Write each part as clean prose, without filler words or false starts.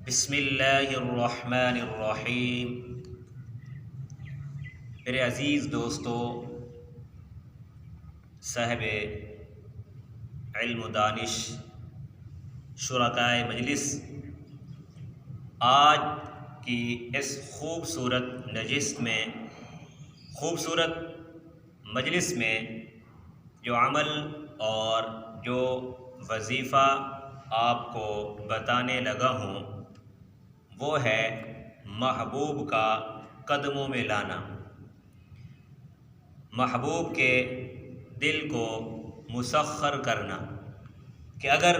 بسم اللہ الرحمن الرحیم۔ میرے عزیز دوستو، صاحب علم و دانش، شرکائے مجلس، آج کی اس خوبصورت مجلس میں جو عمل اور جو وظیفہ آپ کو بتانے لگا ہوں وہ ہے محبوب کا قدموں میں لانا، محبوب کے دل کو مسخر کرنا کہ اگر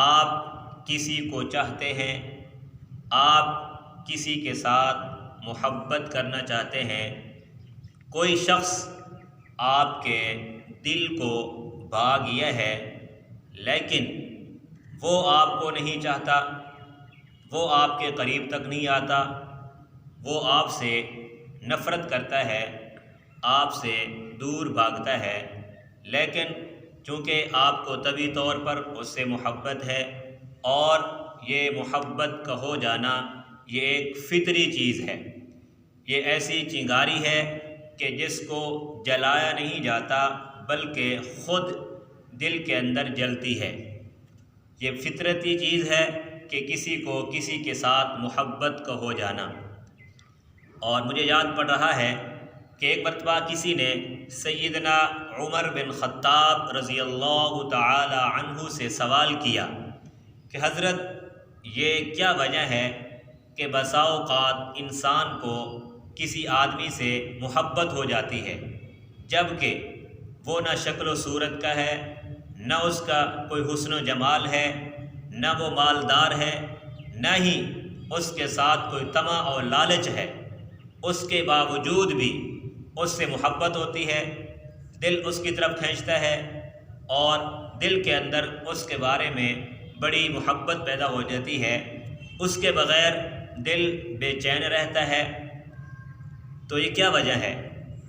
آپ کسی کو چاہتے ہیں، آپ کسی کے ساتھ محبت کرنا چاہتے ہیں، کوئی شخص آپ کے دل کو بھا گیا ہے لیکن وہ آپ کو نہیں چاہتا، وہ آپ کے قریب تک نہیں آتا، وہ آپ سے نفرت کرتا ہے، آپ سے دور بھاگتا ہے، لیکن چونکہ آپ کو طبعی طور پر اس سے محبت ہے، اور یہ محبت کا ہو جانا یہ ایک فطری چیز ہے، یہ ایسی چنگاری ہے کہ جس کو جلایا نہیں جاتا بلکہ خود دل کے اندر جلتی ہے۔ یہ فطرتی چیز ہے کہ کسی کو کسی کے ساتھ محبت کا ہو جانا۔ اور مجھے یاد پڑ رہا ہے کہ ایک مرتبہ کسی نے سیدنا عمر بن خطاب رضی اللہ تعالی عنہ سے سوال کیا کہ حضرت، یہ کیا وجہ ہے کہ بسا اوقات انسان کو کسی آدمی سے محبت ہو جاتی ہے جبکہ وہ نہ شکل و صورت کا ہے، نہ اس کا کوئی حسن و جمال ہے، نہ وہ مالدار ہے، نہ ہی اس کے ساتھ کوئی طمع اور لالچ ہے، اس کے باوجود بھی اس سے محبت ہوتی ہے، دل اس کی طرف کھینچتا ہے اور دل کے اندر اس کے بارے میں بڑی محبت پیدا ہو جاتی ہے، اس کے بغیر دل بے چین رہتا ہے۔ تو یہ کیا وجہ ہے؟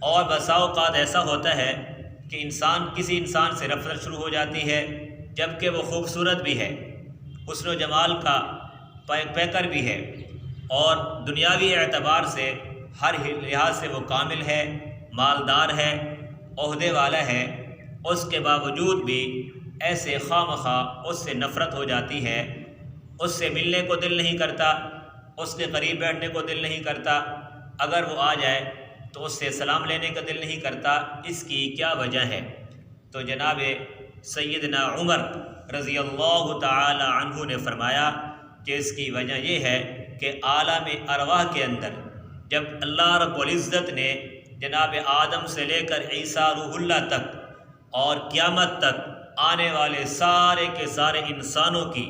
اور بسا اوقات ایسا ہوتا ہے کہ کسی انسان سے نفرت شروع ہو جاتی ہے جبکہ وہ خوبصورت بھی ہے، حسن و جمال کا پیکر بھی ہے، اور دنیاوی اعتبار سے ہر لحاظ سے وہ کامل ہے، مالدار ہے، عہدے والا ہے، اس کے باوجود بھی ایسے خواہ مخواہ اس سے نفرت ہو جاتی ہے، اس سے ملنے کو دل نہیں کرتا، اس کے قریب بیٹھنے کو دل نہیں کرتا، اگر وہ آ جائے تو اس سے سلام لینے کا دل نہیں کرتا۔ اس کی کیا وجہ ہے؟ تو جناب سیدنا عمر رضی اللہ تعالی عنہ نے فرمایا کہ اس کی وجہ یہ ہے کہ عالم ارواح کے اندر جب اللہ رب العزت نے جناب آدم سے لے کر عیسیٰ روح اللہ تک اور قیامت تک آنے والے سارے کے سارے انسانوں کی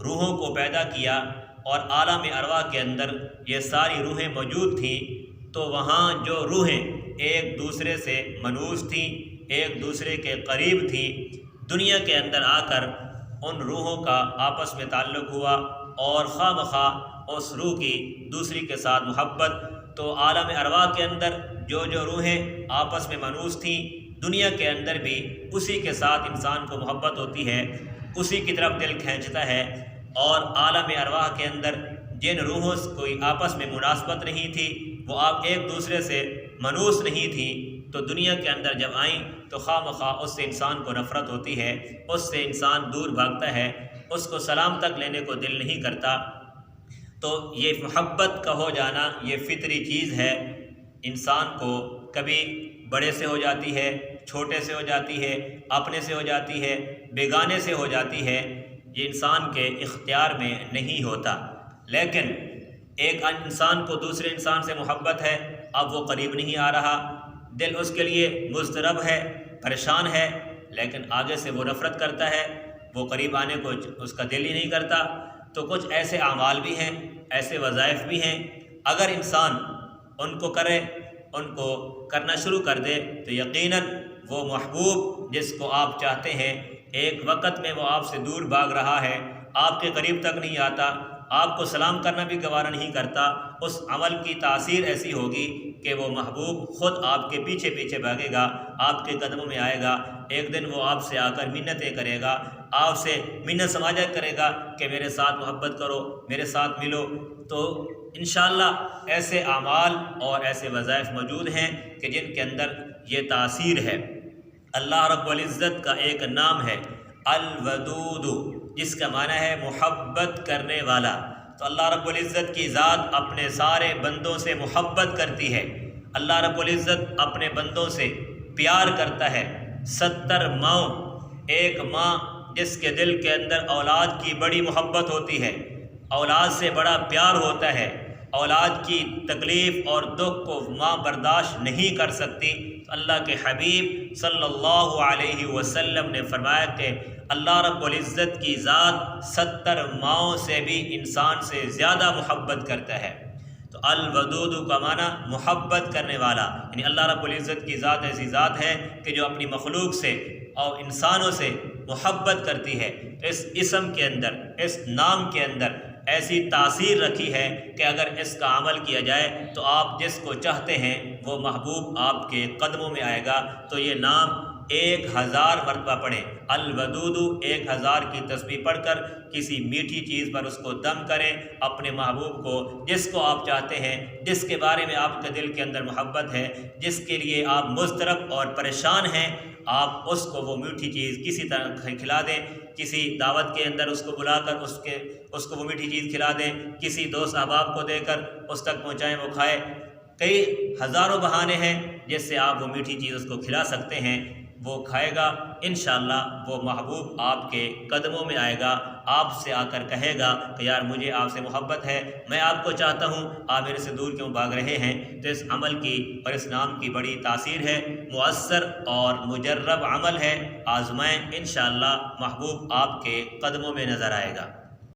روحوں کو پیدا کیا اور عالم ارواح کے اندر یہ ساری روحیں موجود تھیں، تو وہاں جو روحیں ایک دوسرے سے منوس تھیں، ایک دوسرے کے قریب تھیں، دنیا کے اندر آ کر ان روحوں کا آپس میں تعلق ہوا اور خواہ مخواہ اس روح کی دوسری کے ساتھ محبت، تو عالم ارواح کے اندر جو روحیں آپس میں منوس تھیں، دنیا کے اندر بھی اسی کے ساتھ انسان کو محبت ہوتی ہے، اسی کی طرف دل کھینچتا ہے، اور عالم ارواح کے اندر جن روحوں سے کوئی آپس میں مناسبت نہیں تھی، وہ آپ ایک دوسرے سے منوس نہیں تھی، تو دنیا کے اندر جب آئیں تو خواہ مخواہ اس سے انسان کو نفرت ہوتی ہے، اس سے انسان دور بھاگتا ہے، اس کو سلام تک لینے کو دل نہیں کرتا۔ تو یہ محبت کا ہو جانا یہ فطری چیز ہے، انسان کو کبھی بڑے سے ہو جاتی ہے، چھوٹے سے ہو جاتی ہے، اپنے سے ہو جاتی ہے، بیگانے سے ہو جاتی ہے، یہ انسان کے اختیار میں نہیں ہوتا۔ لیکن ایک انسان کو دوسرے انسان سے محبت ہے، اب وہ قریب نہیں آ رہا، دل اس کے لیے مضطرب ہے، پریشان ہے، لیکن آگے سے وہ نفرت کرتا ہے، وہ قریب آنے کو اس کا دل ہی نہیں کرتا۔ تو کچھ ایسے اعمال بھی ہیں، ایسے وظائف بھی ہیں، اگر انسان ان کو کرے، ان کو کرنا شروع کر دے تو یقیناً وہ محبوب جس کو آپ چاہتے ہیں ایک وقت میں وہ آپ سے دور بھاگ رہا ہے، آپ کے قریب تک نہیں آتا، آپ کو سلام کرنا بھی گوارا نہیں کرتا، اس عمل کی تاثیر ایسی ہوگی کہ وہ محبوب خود آپ کے پیچھے پیچھے بھاگے گا، آپ کے قدموں میں آئے گا، ایک دن وہ آپ سے آ کر منتیں کرے گا، آپ سے منت سماجت کرے گا کہ میرے ساتھ محبت کرو، میرے ساتھ ملو، تو انشاءاللہ ایسے اعمال اور ایسے وظائف موجود ہیں کہ جن کے اندر یہ تاثیر ہے۔ اللہ رب العزت کا ایک نام ہے الودود، جس کا معنی ہے محبت کرنے والا۔ تو اللہ رب العزت کی ذات اپنے سارے بندوں سے محبت کرتی ہے، اللہ رب العزت اپنے بندوں سے پیار کرتا ہے۔ 70 ماؤں، ایک ماں جس کے دل کے اندر اولاد کی بڑی محبت ہوتی ہے، اولاد سے بڑا پیار ہوتا ہے، اولاد کی تکلیف اور دکھ کو ماں برداشت نہیں کر سکتی، تو اللہ کے حبیب صلی اللہ علیہ وسلم نے فرمایا کہ اللہ رب العزت کی ذات 70 ماؤں سے بھی انسان سے زیادہ محبت کرتا ہے۔ تو الودود کا معنی محبت کرنے والا، یعنی اللہ رب العزت کی ذات ایسی ذات ہے کہ جو اپنی مخلوق سے اور انسانوں سے محبت کرتی ہے۔ اس اسم کے اندر، اس نام کے اندر ایسی تاثیر رکھی ہے کہ اگر اس کا عمل کیا جائے تو آپ جس کو چاہتے ہیں وہ محبوب آپ کے قدموں میں آئے گا۔ تو یہ نام 1000 مرتبہ پڑھیں، الودود 1000 کی تسبیح پڑھ کر کسی میٹھی چیز پر اس کو دم کریں، اپنے محبوب کو جس کو آپ چاہتے ہیں، جس کے بارے میں آپ کے دل کے اندر محبت ہے، جس کے لیے آپ مضطرب اور پریشان ہیں، آپ اس کو وہ میٹھی چیز کسی طرح کھلا دیں، کسی دعوت کے اندر اس کو بلا کر اس کو وہ میٹھی چیز کھلا دیں، کسی دوست احباب کو دے کر اس تک پہنچائیں، وہ کھائے۔ کئی ہزاروں بہانے ہیں جس سے آپ وہ میٹھی چیز اس کو کھلا سکتے ہیں، وہ کھائے گا، انشاءاللہ وہ محبوب آپ کے قدموں میں آئے گا، آپ سے آ کر کہے گا کہ یار مجھے آپ سے محبت ہے، میں آپ کو چاہتا ہوں، آپ میرے سے دور کیوں بھاگ رہے ہیں۔ تو اس عمل کی اور اس نام کی بڑی تاثیر ہے، مؤثر اور مجرب عمل ہے، آزمائیں، انشاءاللہ محبوب آپ کے قدموں میں نظر آئے گا۔